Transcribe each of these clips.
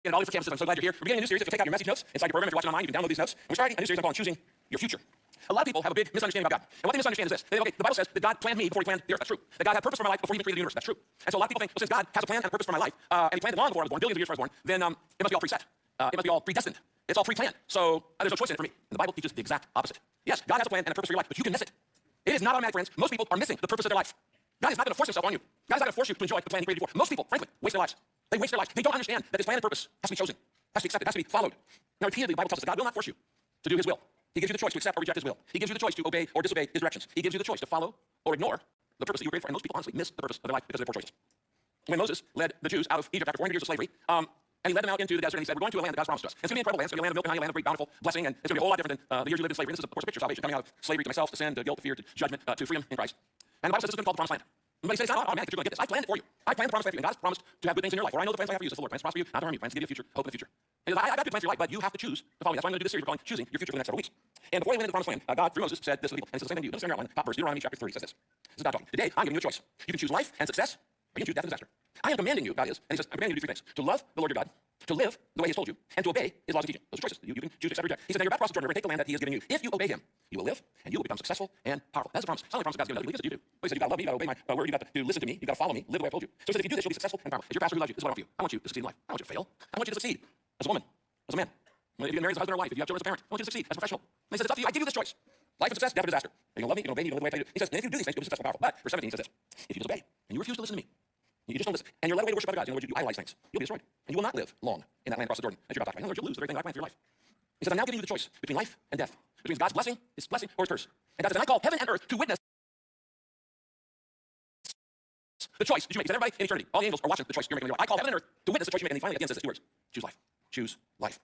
And all these campuses, I'm so glad you're here. We're beginning a new series. If you take out your message notes inside your program, if you're watching online, you can download these notes. And we're starting a new series I'm calling Choosing Your Future. A lot of people have a big misunderstanding about God. And what they misunderstand is this. Okay, the Bible says that God planned me before he planned the earth. That's true. That God had purpose for my life before he even created the universe. That's true. And so a lot of people think, well, since God has a plan and a purpose for my life, and he planned it long before I was born, billions of years before I was born, then it must be all preset. It must be all predestined. It's all pre-planned. So there's no choice in it for me. And the Bible teaches the exact opposite. Yes, God has a plan and a purpose for your life, but you can miss it. It is not automatic, friends. Most people are missing the purpose of their life. God is not going to force himself on you. God is not going to force you to enjoy the plan he created you for. Most people, frankly, waste their lives. They waste their lives. They don't understand that this plan and purpose has to be chosen, has to be accepted, has to be followed. Now, repeatedly, the Bible tells us that God will not force you to do his will. He gives you the choice to accept or reject his will. He gives you the choice to obey or disobey his directions. He gives you the choice to follow or ignore the purpose that you were created for. And most people honestly miss the purpose of their life because of their poor choices. When Moses led the Jews out of Egypt after 400 years of slavery, and he led them out into the desert, and he said, we're going to a land that God's promised to us. And it's going to be an incredible land. It's going to be a land of milk and honey, a land of great bountiful blessing, and it's going to be a whole lot different than the years you lived in slavery. And this is, of course, a picture of salvation, coming out of slavery to myself, to sin, to guilt, to fear, to judgment, to freedom in Christ. And the Bible says this is going to be called the promised land. Somebody says it's not automatic that you're going to get this. I planned it for you. I planned the promise for you, and God's promised to have good things in your life. For I know the plans I have for you, says the Lord. Plans to prosper you, not to harm you. Plans to give you a future, hope in the future. And I got good plans for your life, but you have to choose to follow me. That's why I'm going to do this series we're calling Choosing Your Future for the next several weeks. And before we went into the promised land, God, through Moses, said this to the people. And he says the same thing to you. Notice in your outline, top verse, Deuteronomy chapter 30 says this. This is God talking. Today, I'm giving you a choice. You can choose life and success, or you can choose death and disaster. I am commanding you, God is, and he says, I'm commanding you to do three things. To love the Lord your God, to live the way he has told you, and to obey his laws and teaching. Those are choices. You can choose to accept or reject. He says, now you're about to cross the Jordan River, take the land that he is giving you. If you obey him, you will live, and you will become successful and powerful. That's the promise. That's the only promise God's given us. He says, you do. Well, he said, you've got to love me, you've got to obey my word, you've got to listen to me, you've got to follow me, live the way I told you. So he says, if you do this, you'll be successful and powerful. As your pastor who loves you, this is what I want for you. I want you to succeed in life. I want you to fail. I want you to succeed as a woman, as a man. If you get married as a husband or a wife, if you have children as a parent, I want you to succeed as a professional. And he says, it's up to you. I give you this choice. Life and success, death or disaster. You're going to love me, you're going to obey me, you're going to live the way I tell you. He says, and if you do these things, you'll be successful and powerful. But verse 17 says this. If you disobey, and you refuse to listen to me, you just don't listen, and you're led away to worship other gods, in other words, you idolize things, you'll be destroyed. And you will not live long in that land across the Jordan as you're about to die. In other words, you'll lose the very thing that I planned for your life. He says, I'm now giving you the choice between life and death, between God's blessing, his blessing, or his curse. And God says, and I call heaven and earth to witness the choice that you make. He said, everybody in eternity, all the angels are watching the choice you're making in your life. I call heaven and earth to witness the choice you make. And he finally again says these words, choose life. Choose life.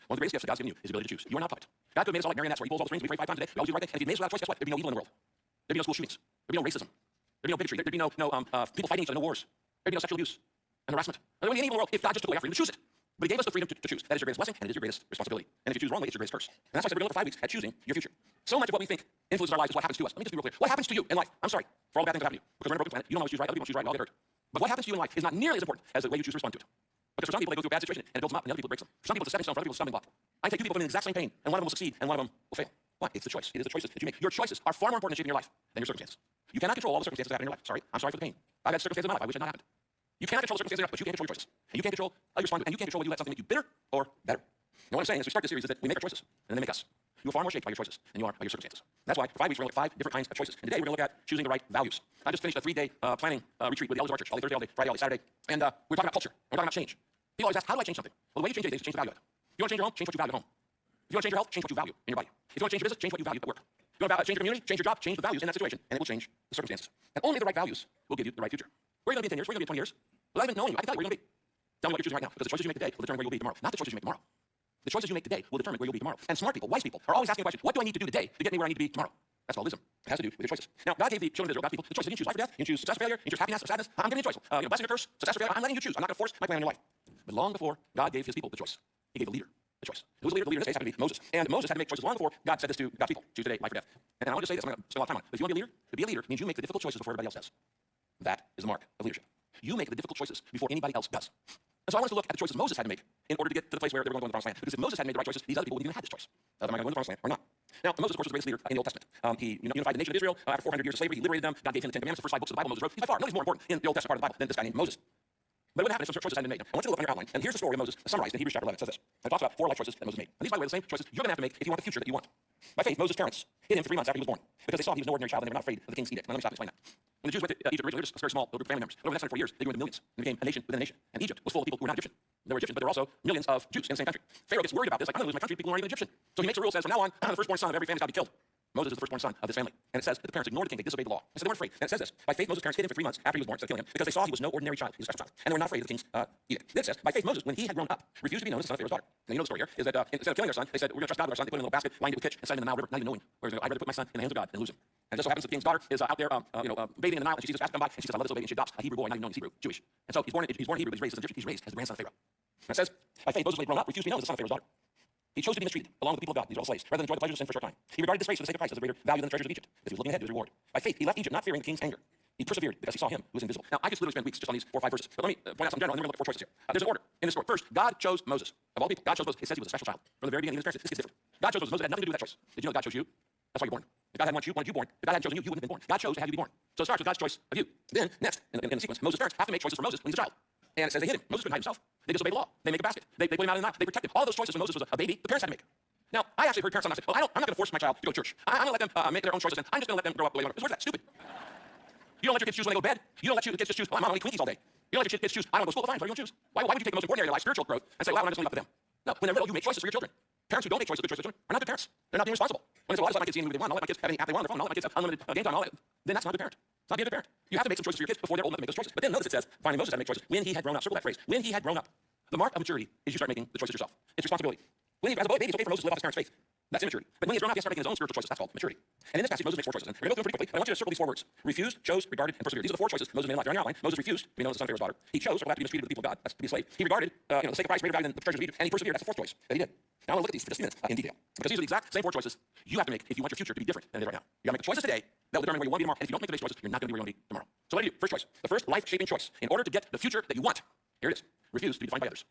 One of the greatest gifts that God's given you is the ability to choose. You are not puppet. God could have made us all like marionettes where he pulls all the strings, we pray 5 times a day, we always do the right thing. And if he made us without choice, guess what? There'd be no evil in the world. There'd be no school shootings. There'd be no racism. There'd be no bigotry. There'd be no people fighting each other, no wars. There'd be no sexual abuse and harassment. There wouldn't be any evil in the world if God just took away our freedom to choose it. But he gave us the freedom to choose. That is your greatest blessing, and it is your greatest responsibility. And if you choose wrongly, it's your greatest curse. And that's why I said we're going to look for 5 weeks at choosing your future. So much of what we think influences our lives is what happens to us. Let me just be real clear. What happens to you in life? I'm sorry for all the bad things that happen to you. Because we're in a broken planet. You don't always choose right. Other people choose right. We all get hurt. But what happens to you in life is not nearly as important as the way you choose to respond to it. Because for some people, they go through a bad situation and it builds them up, and other people it breaks them. For some people, it's a stepping stone. For other people, it's a stumbling block. I can take 2 people in the exact same pain, and one of them will succeed, and one of them will fail. Why? It's the choice. It is the choices that you make. Your choices are far more important in shaping your life than your circumstances. You cannot control all the circumstances that happen in your life. Sorry. I'm sorry for the pain. I've had circumstances in my life I wish it had not happened. You cannot control the circumstances in your life, but you can control your choices. And you can control how you respond to it, and you can control whether you let something make you bitter or better. And what I'm saying as we start this series is that we make our choices, and then they make us. You are far more shaped by your choices than you are by your circumstances. That's why for 5 weeks we're going to look at 5 different kinds of choices. And today we're going to look at choosing the right values. I just finished a 3-day planning retreat with the elders of our church, all day Thursday, all day Friday, all day Saturday. And we're talking about culture. We're talking about change. People always ask, how do I change something? Well, the way you change it is to change the value of it. If you want to change your home, change what you value at home. If you want to change your health, change what you value in your body. If you want to change your business, change what you value at work. If you want to change your community, change your job, change the values in that situation, and it will change the circumstances. And only the right values will give you the right future. Where are you going to be in 10 years? Where are you going to be in 20 years? Without even knowing you, I can tell you where you're going to be. Tell me what you're choosing right now, because the choices you make today will determine where you'll be tomorrow. Not the choices you make tomorrow. The choices you make today will determine where you'll be tomorrow. And smart people, wise people, are always asking a question, what do I need to do today to get me where I need to be tomorrow? That's called wisdom. It has to do with your choices. Now, God gave the children of Israel, God's people, the choice. You can choose life or death, you can choose success or failure, you can choose happiness or sadness. I'm giving you a choice. Blessing or curse, success or failure, I'm letting you choose. I'm not going to force my plan on your life. But long before God gave his people the choice, he gave the leader the choice. Who was the leader? The leader in this case happened to be Moses. And Moses had to make choices long before God said this to God's people. Choose today, life or death. And I want to say this, I'm going to spend a lot of time on it. But if you want to be a leader means you make the difficult choices before everybody else does. That is the mark of leadership. You make the difficult choices before anybody else does. And so I want us to look at the choices Moses had to make in order to get to the place where they were going to go in the promised land. Because if Moses hadn't made the right choices, these other people wouldn't even have this choice. Am I going to go in the promised land or not? Now, Moses, of course, was the greatest leader in the Old Testament. He unified the nation of Israel after 400 years of slavery. He liberated them. God gave him the 10 Commandments, the first 5 books of the Bible Moses wrote. He's by far, nobody's more important in the Old Testament part of the Bible than this guy named Moses. But it wouldn't happen if some choices hadn't been made. I want you to look on your outline. And here's the story of Moses summarized in Hebrews chapter 11. It says this. It talks about 4 life choices that Moses made. And these, by the way, are the same choices you're going to have to make if you want the future that you want. By faith, Moses' parents hid him for 3 months after he was born because they saw he was no ordinary child and they were not afraid of the king's edict. Now, let me stop and explain that. When the Jews went to Egypt originally, they were just a very small little group of family members. But over the next 24 years, they grew into millions and became a nation within a nation. And Egypt was full of people who were not Egyptian. They were Egyptian, but there were also millions of Jews in the same country. Pharaoh gets worried about this, like, I'm going to lose my country, people who aren't even Egyptian. So he makes a rule, says, from now on, the firstborn son of every family is got to be killed. Moses is the firstborn son of this family. And it says that the parents ignored the king, they disobeyed the law. And so they weren't afraid. And it says this. By faith, Moses' parents hid him for 3 months after he was born, instead of killing him, because they saw he was no ordinary child. He was a special child. And they were not afraid of the king's edict. Then it says, by faith, Moses, when he had grown up, refused to be known as the son of Pharaoh's daughter. And you know the story here, is that instead of killing their son, they said, we're going to trust God with our son. They put him in a little basket, lined it with pitch, and set him in the Nile River, not even knowing where he was going to go. I'd rather put my son in the hands of God than lose him. And it just so happens that the king's daughter is out there, bathing in the Nile, and she sees this basket come by, and she says, I love this little baby, and she adopts a Hebrew boy, not even knowing he's Hebrew, Jewish. And so he's born Hebrew, but he's raised as an Egyptian. He's raised as the grandson of Pharaoh. And it says, by faith, Moses, when he grown up, refused to be known as the son of Pharaoh's daughter. He chose to be mistreated along with the people of God. These are all slaves, rather than enjoy the pleasures of sin for a short time. He regarded disgrace for the sake of Christ as a greater value than the treasures of Egypt, because he was looking ahead to his reward. By faith, he left Egypt, not fearing the king's anger. He persevered because he saw him who was invisible. Now, I could literally spend weeks just on these 4 or 5 verses, but let me point out some general, and then we're going to look at 4 choices here. There's an order in this story. First, God chose Moses. Of all people, God chose Moses. It says he was a special child. From the very beginning of his parents, this gets different. God chose Moses. Moses had nothing to do with that choice. Did you know God chose you? That's why you're born. If God hadn't wanted you born. If God hadn't chosen you, you wouldn't have been born. God chose to have you be born. So it starts with God's choice of you. Then, next, in the sequence, Moses' parents have to make choices for Moses when he's a child. And it says they hid him. Moses couldn't hide himself. They disobeyed the law. They make a basket. They put him out in the night. They protect him. All those choices when Moses was a baby, the parents had to make. Now, I actually heard parents sometimes say, well, I'm not going to force my child to go to church. I'm going to let them make their own choices, and I'm just going to let them grow up the way they want. Where's that? Stupid. You don't let your kids choose when they go to bed. You don't let your kids just choose, well, I'm not only Twinkies all day. You don't let your kids choose, I don't go to school. Fine, what are you going to choose? Why would you take the most important area of life, spiritual growth, and say, well, I'm just going to leave it up to them? No, when they're little, you make choices for your children. Parents who don't make choices, good choices for children, are not good parents. They're not being responsible. When they say, well, I'll just let my kids see any movie they want, I'll let my kids have any app they want on their phone, I'll let my kids have unlimited game time, then that's not a good parent. It's not being a good parent. You have to make some choices for your kids before they're old enough to make those choices. But then notice it says, finally Moses had to make choices when he had grown up. Circle that phrase. When he had grown up. The mark of maturity is you start making the choices yourself. It's responsibility. When he, as a baby, it's okay for Moses to live off his parents' faith. That's immaturity. But when he's grown up, he has to start making his own spiritual choices. That's called maturity. And in this passage, Moses makes 4 choices. And we're going to go through them pretty quickly, but I want you to circle these 4 words. Refused, chose, regarded, and persevered. These are the 4 choices Moses made in life. They're on your outline. Moses refused to be known as the son of Pharaoh's daughter. He chose, circle that, to be mistreated with the people of God. That's to be a slave. He regarded, the sake of Christ greater value than the treasures of Egypt. And he persevered. That's the 4th choice that he did. Now I want to look at these for just a minute in detail. Because these are the exact same 4 choices you have to make if you want your future to be different than it is right now. You got to make the choices today that will determine where you want to be tomorrow. And if you don't make today's choices, you're not going to be where you want to be tomorrow. So what do you do? First choice. The first life-shaping choice. In order to get the future that you want, here it is. Refuse to be defined by others.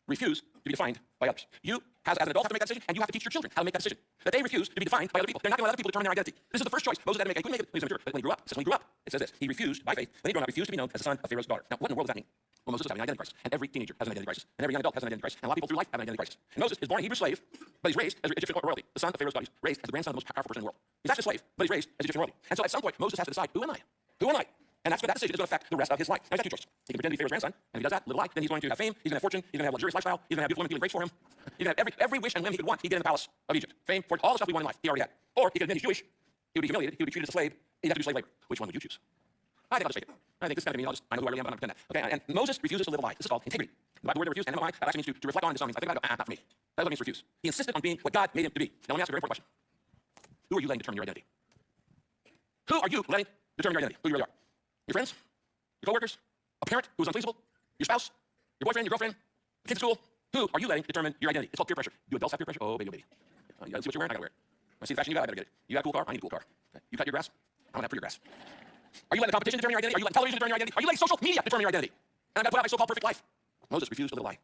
Refuse to be defined by others. You, as an adult, have to make that decision, and you have to teach your children how to make that decision. That they refuse to be defined by other people. They're not going to let other people determine their identity. This is the first choice Moses had to make. He couldn't make it when he was mature, but when he grew up, it says when he grew up, it says this. He refused by faith. When he grew up, refused to be known as the son of Pharaoh's daughter. Now, what in the world does that mean? Well, Moses was having an identity crisis, and every teenager has an identity crisis, and every young adult has an identity crisis, and a lot of people through life have an identity crisis. And Moses is born a Hebrew slave, but he's raised as Egyptian royalty. The son of Pharaoh's daughter. He's raised as the grandson of the most powerful person in the world. He's actually a slave, but he's raised as Egyptian royalty. And so at some point, Moses has to decide, who am I? Who am I? And that decision is going to affect the rest of his life. Now, he's got 2 choices. He can pretend to be Pharaoh's grandson, and if he does that, little lie, then he's going to have fame, he's going to have fortune, he's going to have a luxurious lifestyle, he's going to have beautiful women feeling great for him. He's going to have every wish and whim he could want, he'd get in the palace of Egypt. Fame, fortune, all the stuff we want in life, he already had. Or he could admit he's Jewish, he would be humiliated, he would be treated as a slave, he'd have to do slave labor. Which one would you choose? I think I'll just take it. I think this is kind of me, I know who I really am, but I'm not pretend that. Okay, and Moses refuses to live a lie. This is called integrity. The Bible word refuse, and that actually means to reflect on and do something. I think not for me. That's what it means to refuse. He insisted on being what God made him to be. Now let me ask you a very important question. Who are you letting determine your identity? Who are you letting determine your identity? Who you really are? Your friends? Your coworkers? A parent who's unfeasible? Your spouse? Your boyfriend? Your girlfriend? The kids at school? Who are you letting determine your identity? It's called peer pressure. Do adults have peer pressure? Oh, baby, oh, baby. You gotta see what you're wearing? I gotta wear it. I see the fashion you got? I better get it. You got a cool car? I need a cool car. Okay. You cut your grass? I want to have prettier grass. Are you letting the competition determine your identity? Are you letting television determine your identity? Are you letting social media determine your identity? And I'm going to put out my so-called perfect life. Moses refused to live a lie.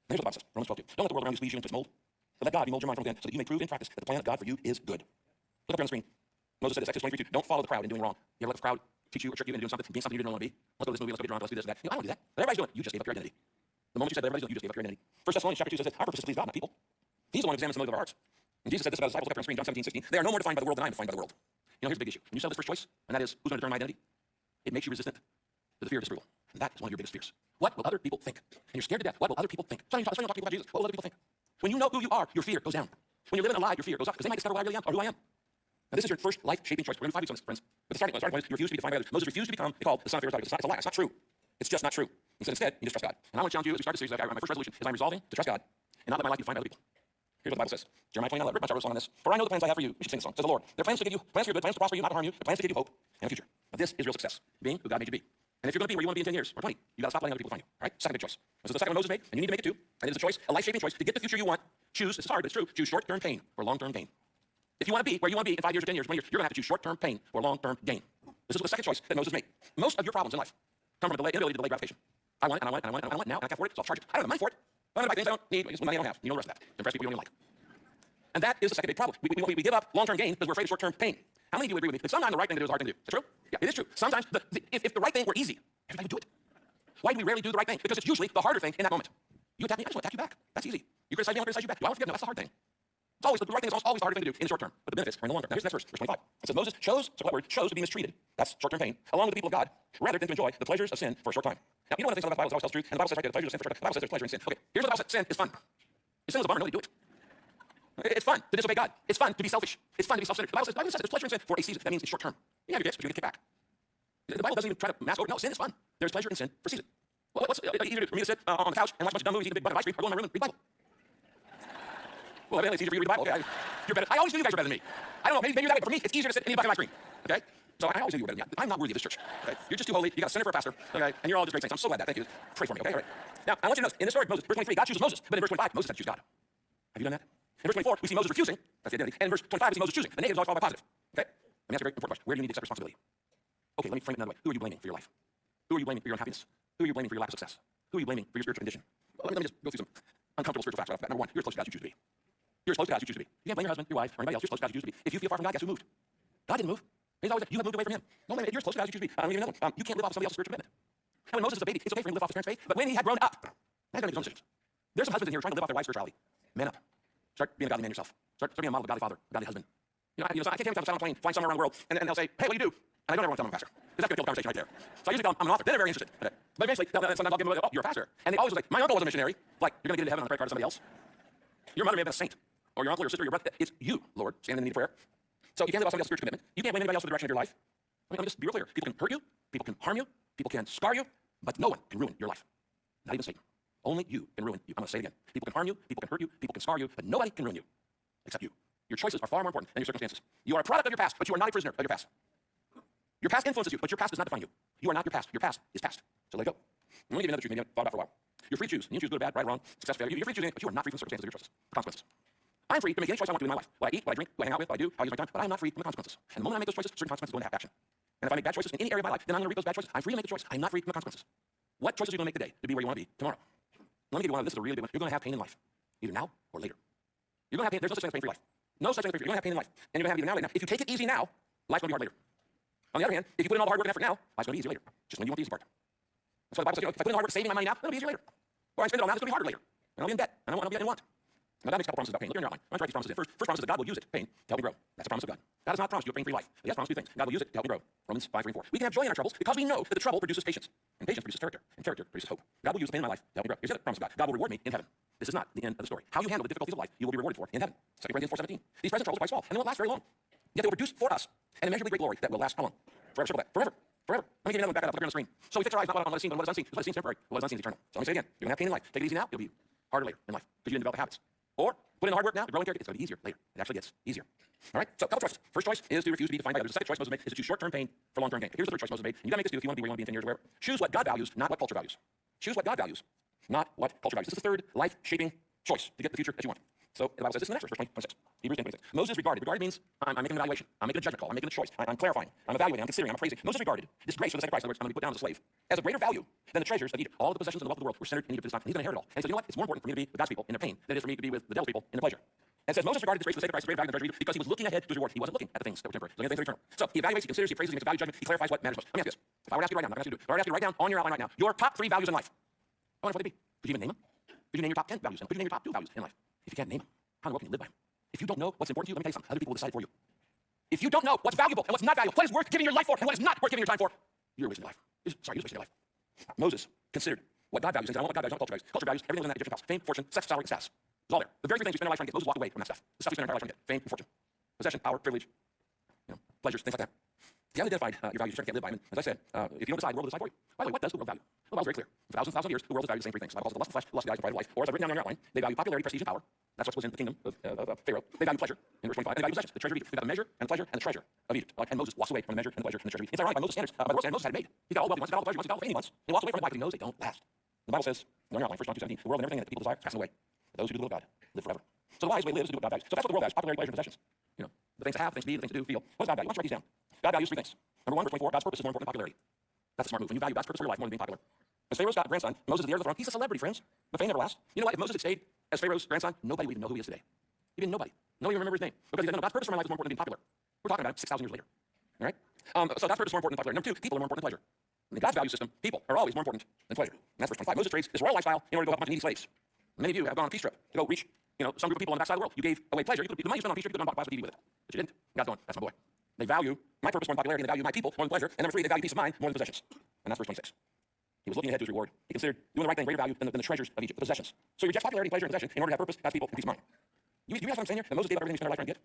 Here's what the Bible says. Romans 12:2. Don't let the world around you squeeze you into its mold, but let God remold your mind from within so that you may prove in practice that the plan of God for you is good. Look up here on the screen. Moses said this, Exodus 23:2. Don't follow the crowd in doing wrong. You ever let the crowd teach you or trick you into doing something, being something you didn't want to be? Let's go to this movie, let's go get drunk, let's do this and that. I don't do that. But everybody's doing it. You just gave up your identity. The moment you said that everybody's doing it, you just gave up your identity. 1 Thessalonians chapter 2 says this. Our purpose is to please God, not people. He's the one who examines the motive of our hearts. And Jesus said this about his disciples. Look up here on the screen, John 17:16. They are no more defined by the world than I am defined by the world. You know, here's the big issue. When you sell this first choice, and that is who's going to determine my identity, it makes you resistant to the fear of disapproval. And that is one of your biggest fears. What will other people think? And you're scared to death. What will other people think? So you're talking to people about Jesus. What will other people think? When you know who you are, your fear goes down. When you're living a lie, your fear goes up. Because they might discover who I really am or who I am. Now, this is your first life-shaping choice. We're going to 5 weeks on this, friends. But the starting point is you refuse to be defined by others. Moses refused to become called the son of Pharaoh's daughter. It's a lie. It's not true. It's just not true. He said instead, you just trust God. And I want to challenge you as we start this series. My first resolution is I'm resolving to trust God and not let my life be defined by other people. Here's what the Bible says. Jeremiah 29:11. Rip my wrote a song on this. For I know the plans I have for you. We should sing the song. Says the Lord. They're plans to give you, plans for your good, plans to prosper you, not to harm you, plans to give you hope and a future. Now, this is real success. Being who God made you to be. And if you're going to be where you want to be in 10 years or 20, you got to stop letting other people find you. All right? Second big choice. This is the second one Moses made, and you need to make it too. And it is a choice, a life-shaping choice to get the future you want. Choose. It's hard, but it's true. Choose short-term pain or long-term gain. If you want to be where you want to be in 5 years or 10 years, 20 years, you're going to have to choose short-term pain or long-term gain. This is the second choice that Moses made. Most of your problems in life come from inability to delay gratification. I want it, and I want it, and I want it, and I want it now, and I can't afford it, so I'll charge it. I don't have money for it. I'm going to buy things I don't need, money I don't have. You know the rest of that. Impress people you don't even like. And that is the second big problem. We give up long-term gain because we're afraid of short-term pain. How many of you would agree with me? That sometimes the right thing to do is the hard thing to do. Is that true? Yeah, it is true. Sometimes, if the right thing were easy, everybody would do it. Why do we rarely do the right thing? Because it's usually the harder thing in that moment. You attack me, I just want to attack you back. That's easy. You criticize me, I want to criticize you back. Do I want to forgive? No, that's the hard thing. It's always, the right thing is always the harder thing to do in the short term, but the benefits are in the long term. Now here's the next verse, verse 25. It says, Moses chose, so that word, chose to be mistreated. That's short-term pain, along with the people of God, rather than to enjoy the pleasures of sin for a short time. Now, you know one of the things about the Bible is always tells the truth, and the Bible says right there, the pleasures of sin for a short time. The Bible says there's pleasure in sin. Okay, here's what the Bible says, sin is fun. If sin was a bummer, nobody do it. It's fun to disobey God. It's fun to be selfish. It's fun to be self-centered. The Bible says there's pleasure in sin for a season. That means it's short term. You have your gifts, but you get kicked back. The Bible doesn't even try to mask over. No, sin is fun. There's pleasure in sin for a season. What's easier for me to sit on the couch and watch a bunch of dumb movies, eat a big bucket of ice cream, or go in my room and read the Bible? Well, evidently it's easier for you to read the Bible. Okay, you're better. I always knew you guys are better than me. I don't know, maybe you're that way, but for me, it's easier to sit and eat a bucket of ice cream. Okay? So I always knew you were better than me. I'm not worthy of this church. Okay? You're just too holy. You got a sinner for a pastor. Okay? And you're all just great saints. I'm so glad that. Thank you. Pray for me. Okay? All right. Now, I want you to notice, in this story, Moses, verse 23, God chooses Moses, but in verse 25, Moses had to choose God. Have you done that? In verse 24, we see Moses refusing. That's the identity. And in verse 25, we see Moses choosing. The negative is always followed by positive. Okay? Let me ask you a very important question. Where do you need to accept responsibility? Okay, let me frame it another way. Who are you blaming for your life? Who are you blaming for your unhappiness? Who are you blaming for your lack of success? Who are you blaming for your spiritual condition? Well, let me just go through some uncomfortable spiritual facts right off the bat. Number one, you're as close to God as you choose to be. You're as close to God as you choose to be. You can't blame your husband, your wife, or anybody else. You're as close to God as you choose to be. If you feel far from God, guess who moved? God didn't move. He's always like, you have moved away from him. No, man, you're as close to God as you choose to be. I'm gonna give you another one. You can't live off of somebody else's spiritual commitment. And when Moses was a baby, it's okay for him to live off his parents' faith, but when he had grown up, now he's gonna make his own decisions. There's some husbands in here trying to live off their wife's spirituality. Man up. Start being a godly man yourself. Start being a model of a godly father, a godly husband. So I can't take myself on a plane, flying somewhere around the world, and they'll say, hey, what do you do? And I don't ever want to tell them I'm a pastor, because that's going to kill the conversation right there. So I usually tell them I'm an author. Then they're very interested. Okay. But eventually, sometimes I'll give them oh, you're a pastor. And they always say, my uncle was a missionary. Like, you're going to get into heaven on the credit card of somebody else. Your mother may have been a saint, or your uncle, or your sister, your brother. It's you, Lord, standing in need of prayer. So you can't live off somebody else's spiritual commitment. You can't blame anybody else for the direction of your life. Let me just be real clear. People can hurt you, people can harm you, people can scar you, but no one can ruin your life. Not even Satan. Only you can ruin you. I'm going to say it again. People can harm you, people can hurt you, people can scar you, but nobody can ruin you except you. Your choices are far more important than your circumstances. You are a product of your past, but you are not a prisoner of your past. Your past influences you, but your past does not define you. You are not your past. Your past is past. So let it go. I'm going to give you another truth, maybe you haven't thought about for a while. You're free to choose. You can choose good or bad, right or wrong, success, failure. You're free to choose, but you are not free from the circumstances of your choices, consequences. I'm free to make any choice I want to in my life. What I eat, what I drink, what I hang out with, what I do, how I use my time, but I'm not free from the consequences. And the moment I make those choices, certain consequences go into action. And if I make bad choices in any area of my life, then I'm going to reap those bad choices. I'm free to make the choice. I'm not free from the consequences. What choices are you going to make today to be where you want to be tomorrow? Let me give you one of this is a really big one. You're going to have pain in life, either now or later. You're going to have pain. There's no such thing as pain for your life. No such thing for you. You're going to have pain in life. And you're going to have it either now or later. If you take it easy now, life's going to be hard later. On the other hand, if you put in all the hard work and effort now, life's going to be easier later. Just when you want the easy part. That's why the Bible says, if I put in the hard work saving my money now, it'll be easier later. Or I spend it all now, it's going to be harder later. And I'll be in debt. And I'll be in want. Now, God makes a couple promises about pain. Look in your outline. I'm going to write these promises in. First promise is that God will use it, pain, to help me grow. That's a promise of God. God has not promised you a pain-free life. But He has promised two things. God will use it to help me grow. Romans 5:3-4. We can have joy in our troubles because we know that the trouble produces patience. And patience produces character. And character produces hope. God will use the pain in my life to help me grow. Here's the other promise of God. God will reward me in heaven. This is not the end of the story. How you handle the difficulties of life, you will be rewarded for in heaven. 2 Corinthians 4:17. These present troubles are quite small, and they won't last very long. Yet they will produce for us an immeasurably great glory that will last how long? Forever. Circle that. Forever. Forever. Let me give you another one. Back it up. Look here on the screen. So we fix our eyes not on what is seen, but what is unseen. What is seen is temporary. What is unseen is eternal. So let me say it again. You're going to have pain in life. Take it easy now. It'll be harder later in life because you didn't develop the habits. Or put in the hard work now to grow in character. It's going to be easier later. It actually gets easier. All right? So a couple choices. First choice is to refuse to be defined by others. The second choice Moses made is to choose short-term pain for long-term gain. Here's the third choice Moses made. And you got to make this do if you want to be where you want to be in 10 years or whatever. Choose what God values, not what culture values. Choose what God values, not what culture values. This is the third life-shaping choice to get the future that you want. So the Bible says this in the next verse, 26. Hebrews 10:26. Moses regarded. Regarded means I'm making an evaluation. I'm making a judgment call. I'm making a choice. I'm clarifying. I'm evaluating. I'm considering. I'm appraising. Moses regarded this grace for the sake of Christ, in other words, I'm going to be put down as a slave, as a greater value than the treasures of Egypt. All the possessions and the wealth of the world were centered in Egypt at this time. He's going to inherit it all. And so you know what? It's more important for me to be with God's people in their pain than it is for me to be with the devil's people in the pleasure. And it says Moses regarded this grace for the sake of Christ as greater value than the treasure of Egypt because he was looking ahead to his reward. He wasn't looking at the things that were temporary. He was looking at the things that were eternal. So he evaluates, he considers, he appraises, he makes a value judgment, he clarifies what matters most. Let me ask you this. If I were to ask you right now, I'm not going to ask you to do it. If I were to ask you to write down on your outline right now your top 3 values in life, I wonder what they'd be. Could you even name them? Could you name your top 10 values? Could you name your top 2 values in life? If you can't name them, how in the world can you live by them? If you don't know what's important to you, let me tell you something. Other people will decide for you. If you don't know what's valuable and what's not valuable, what is worth giving your life for and what is not worth giving your time for, you're wasting your life. You're wasting your life. Moses considered what God values and said, I want what God values, not culture values. Culture values, everything within that Egyptian house. Fame, fortune, sex, salary, status. It's all there. The very few things we spend our life trying to get. Moses walked away from that stuff. The stuff we spend our entire life trying to get. Fame and fortune. Possession, power, privilege, pleasures, things like that. If you haven't identified your values, you can't live by them. And as I said, if you don't decide, the world will decide for you. By the way, what does the world value? Well, the Bible's very clear. For thousands and thousands of years, the world has valued the same 3 things. The Bible calls it the lust of the flesh, the lust of the eyes, and pride of life. Or as I've written down on your outline, they value popularity, prestige, and power. That's what was in the kingdom of Pharaoh. They value pleasure in verse 25. They value possessions, the treasure of Egypt. They got the measure and the pleasure and the treasure of Egypt. And Moses walks away from the measure and the pleasure and the treasure of Egypt. It's ironic by Moses' standards. By the world's standards, Moses had it made. He got all the wealth he wants, he got all the pleasure he wants, he got all the fame he wants. He walks away from it. Why? Because he knows they don't last. The Bible says, on your outline, 1 John 2:17, the world and everything in it that people desire is passing away. But those who do the will of God live forever. So the wise way to live is to do what God values. So that's what the world values: popularity, pleasure, and possessions. The things to have, the things to be, the things to do, feel. What does God value? Why don't you write these down? God values 3 things. Number 1, verse 24, God's purpose is more important than popularity. That's a smart move. When you value God's purpose for your life more than being popular. As Pharaoh's grandson, Moses is the heir of the throne. He's a celebrity, friends. But fame never lasts. You know what? If Moses had stayed as Pharaoh's grandson, nobody would even know who he is today. Even nobody. Nobody would remember his name. Because he said, no, God's purpose for my life is more important than being popular. We're talking about him 6,000 years later. All right? So God's purpose is more important than popularity. Number 2, people are more important than pleasure. In God's value system, people are always more important than pleasure. And that's verse 25. Moses trades this royal lifestyle in order to go help a bunch of needy slaves. Many of you have gone on a peace trip to go reach some group of people on the backside of the world. You gave away pleasure. The money you spent on a peace trip, you could have bought a TV with it. But you didn't. God's going, that's my boy. They value my purpose more than popularity, and they value my people more than pleasure. And number 3, they value peace of mind more than possessions. And that's verse 26. He was looking ahead to his reward. He considered doing the right thing greater value than the treasures of Egypt, the possessions. So you reject popularity, pleasure, and possession in order to have purpose, God's people, and peace of mind. You realize what I'm saying here? That Moses gave up everything he spent our life trying to get.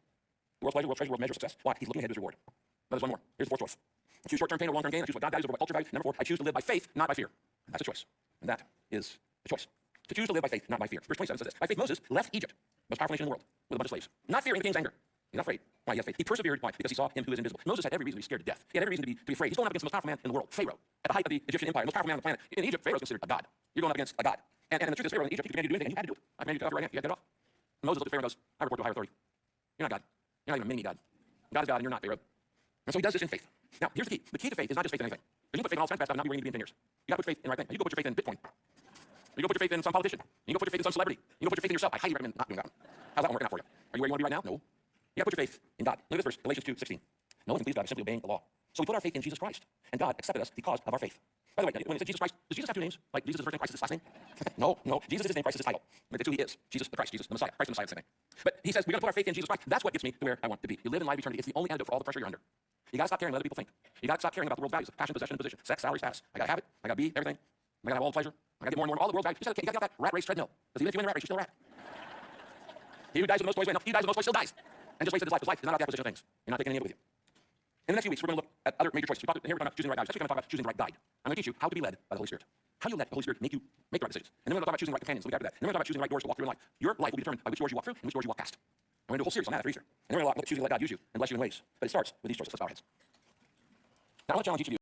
The world's pleasure, world treasure, world measure of success. Why? He's looking ahead to his reward. But there's one more. Here's the 4th choice. I choose short-term pain over long-term gain. I choose what God values over what culture values. Number 4, I choose to live by faith, not by fear. And that's a choice. And that is a choice. To choose to live by faith, not by fear. Verse 27 says this. By faith, Moses left Egypt, most powerful nation in the world, with a bunch of slaves. Not fearing the king's anger. He's not afraid. Why? He had faith. He persevered. Why? Because he saw him who is invisible. Moses had every reason to be scared to death. He had every reason to be afraid. He's going up against the most powerful man in the world, Pharaoh, at the height of the Egyptian empire, the most powerful man on the planet. In Egypt, Pharaoh is considered a god. You're going up against a god. And the truth is, Pharaoh in Egypt, he could command you to do anything, and you had to do it. I command you to cut off your right hand. You had to get it off. Moses looked at Pharaoh and goes, I report to a higher authority. You're not God. You're not even a mini God. God is God, and you're not Pharaoh. And so he does this in faith. Now, here's the key. the key to faith is not just faith in anything. Because you can put faith in all kinds of bad stuff and not be where you need to be in 10 years. You got to put faith in the right thing. You go put your faith in Bitcoin. You go put your faith in some politician. You go put your faith in some celebrity. You go put your faith in yourself. I highly recommend not doing that one. How's that one working out for you? Are you where you want to be right now? No. You got to put your faith in God. Look at this verse, Galatians 2:16. No one can please God by simply obeying the law. So we put our faith in Jesus Christ, and God accepted us because of our faith. By the way, when it says Jesus Christ, does Jesus have two names? Like Jesus is the first name, Christ is his last name? No. Jesus is his name, Christ is his title. That's who he is. Jesus the Christ, Jesus the Messiah. Christ the Messiah is the same name. But he says we're going to put our faith in Jesus Christ. That's what gets me to where I want to be. You live in life of eternity. It's the only antidote for all the pressure you're under. You got to stop caring what other people think. You got to stop caring about the world's values, passion, possession, position, sex, salary, status. I got to have it. I got to be everything. I got to have all the pleasure. I got to get more and more. All the world's values. You got to get off that rat race treadmill. Because even if you win the rat race, you're still a rat. He who dies with the most toys, no, he who dies with the most toys still dies. And just wasted his life. His life is not about the acquisition of things. You're not taking any of it with you. In the next few weeks, we're going to look at other major choices. Here we're talking about choosing the right values. Next week, I'm going to talk about choosing the right guide. I'm going to teach you how to be led by the Holy Spirit. How you let the Holy Spirit make you make the right decisions. And then we're going to talk about choosing the right companions. So we got to do that. And then we're going to talk about choosing the right doors to walk through in life. Your life will be determined by which doors you walk through and which doors you walk past. And we're going to do a whole series on that after Easter. And then we're going to look at choosing to let God use you and bless you in ways. But it starts with these choices. Let's bow our heads. Now I want to challenge each of you.